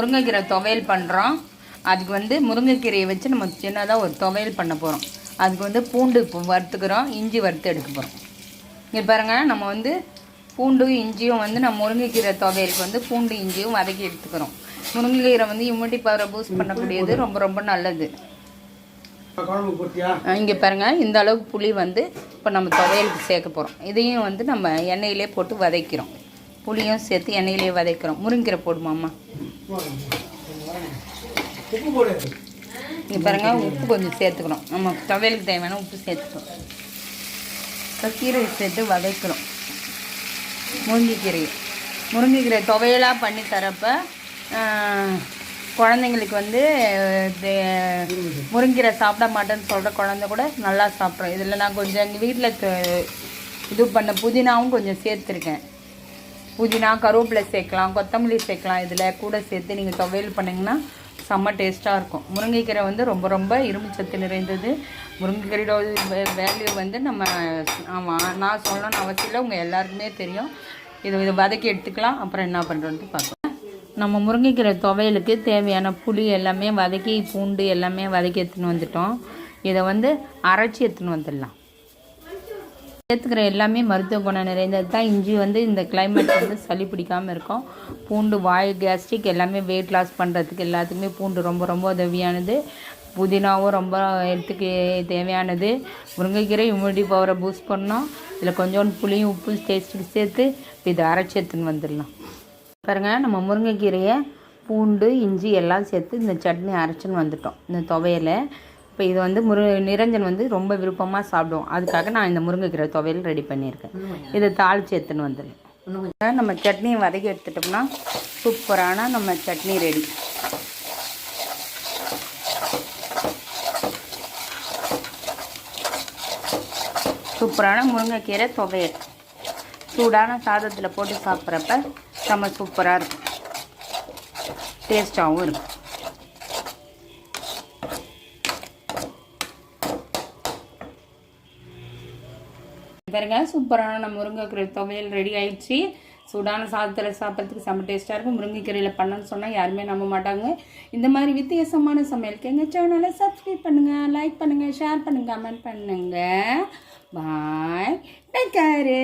முருங்கைக்கீரை துவையல் பண்ணுறோம். அதுக்கு வந்து முருங்கைக்கீரையை வச்சு நம்ம சின்னதாக ஒரு துவையல் பண்ண போகிறோம். அதுக்கு வந்து பூண்டு வறுத்துக்கிறோம், இஞ்சி வறுத்து எடுக்க போகிறோம். இங்கே பாருங்கள், நம்ம வந்து பூண்டும் இஞ்சியும் வந்து நம்ம முருங்கைக்கீரை துவையலுக்கு வந்து பூண்டு இஞ்சியும் வதக்கி எடுத்துக்கிறோம். முருங்கைக்கீரை வந்து இம்யூனிட்டி பவரை பூஸ்ட் பண்ணக்கூடியது, ரொம்ப ரொம்ப நல்லது. இங்கே பாருங்கள், இந்த அளவுக்கு புளி வந்து இப்போ நம்ம துவையலுக்கு சேர்க்க போகிறோம். இதையும் வந்து நம்ம எண்ணெயிலே போட்டு வதக்கிறோம். புளியும் சேர்த்து எண்ணெயிலே வதக்கிறோம். முருங்கைக்கீரை போடுமாம்மா. இங்கே பாருங்கள், உப்பு கொஞ்சம் சேர்த்துக்கிறோம். நம்ம துவையலுக்கு தேவையான உப்பு சேர்த்துக்கிறோம். இப்போ கீரை சேர்த்து வதக்கிறோம். முருங்கைக்கீரை துவையலாக பண்ணி தரப்ப குழந்தைங்களுக்கு வந்து முருங்கீரை சாப்பிட மாட்டேன்னு சொல்கிற குழந்தை கூட நல்லா சாப்பிட்றோம். இதில் நான் கொஞ்சம் எங்கள் வீட்டில் இது பண்ண புதினாவும் கொஞ்சம் சேர்த்துருக்கேன். புதினா, கருவேப்பிலை சேர்க்கலாம், கொத்தமல்லி சேர்க்கலாம். இதில் கூட சேர்த்து நீங்கள் துவையல் பண்ணிங்கன்னா செம்ம டேஸ்ட்டாக இருக்கும். முருங்கைக்கீரை வந்து ரொம்ப ரொம்ப இரும்பு சத்து நிறைந்தது. முருங்கைக்கீரையோட வேல்யூ வந்து நம்ம நான் சொல்லணும்னு அவசியம் இல்லை, உங்கள் எல்லாருக்குமே தெரியும். இதை வதக்கி எடுத்துக்கலாம். அப்புறம் என்ன பண்ணுறோன்ட்டு பார்க்கலாம். நம்ம முருங்கைக்கீரை துவையலுக்கு தேவையான புளி எல்லாமே வதக்கி, பூண்டு எல்லாமே வதக்கி எடுத்துன்னு வந்துட்டோம். இதை வந்து அரைச்சி எடுத்துன்னு வந்துடலாம். சேர்த்துக்கிற எல்லாமே மருத்துவ குணம் நிறைந்தது தான். இஞ்சி வந்து இந்த கிளைமேட் வந்து சளி பிடிக்காமல் இருக்கும். பூண்டு வாய் கேஸ்ட்ரிக் எல்லாமே வெயிட் லாஸ் பண்ணுறதுக்கு எல்லாத்துக்குமே பூண்டு ரொம்ப ரொம்ப உதவியானது. புதினாவும் ரொம்ப ஹெல்த்துக்கு தேவையானது. முருங்கைக்கீரை இம்யூனிட்டி பவரை பூஸ்ட் பண்ணோம். இதில் கொஞ்சோண்டு புளியும் உப்பு டேஸ்ட்டுக்கு சேர்த்து இதை அரைச்சி எடுத்துன்னு வந்துடலாம். பாருங்கள், நம்ம முருங்கைக்கீரையை பூண்டு இஞ்சி எல்லாம் சேர்த்து இந்த சட்னி அரைச்சின்னு வந்துட்டோம், இந்த துவையலை. இப்போ இது வந்து நிரஞ்சன் வந்து ரொம்ப விருப்பமாக சாப்பிடுவோம். அதுக்காக நான் இந்த முருங்கைக்கீரை துவையல் ரெடி பண்ணியிருக்கேன். இதை தாளித்து எடுத்துன்னு வந்துடலாம். நம்ம சட்னியை வதக்கி எடுத்துட்டோம்னா சூப்பரான நம்ம சட்னி ரெடி. சூப்பரான முருங்கைக்கீரை துவையல் சூடான சாதத்தில் போட்டு சாப்பிட்றப்ப செம்ம சூப்பராக இருக்கும், டேஸ்ட்டாகவும் இருக்கும். பாருங்க, சூப்பரான நம்ம முருங்கைக்கீரை துவையல் ரெடி ஆயிடுச்சு. சூடான சாதத்தில் சாப்பிட்றதுக்கு செம்ம டேஸ்ட்டாக இருக்கும். முருங்கைக்கீரையில் பண்ணணும்னு சொன்னால் யாருமே நம்ப மாட்டாங்க. இந்த மாதிரி வித்தியாசமான சமையலுக்கு எங்கள் சேனலை சப்ஸ்கிரைப் பண்ணுங்கள், லைக் பண்ணுங்கள், ஷேர் பண்ணுங்கள், கமெண்ட் பண்ணுங்கள். பாய், டேக் கேர்.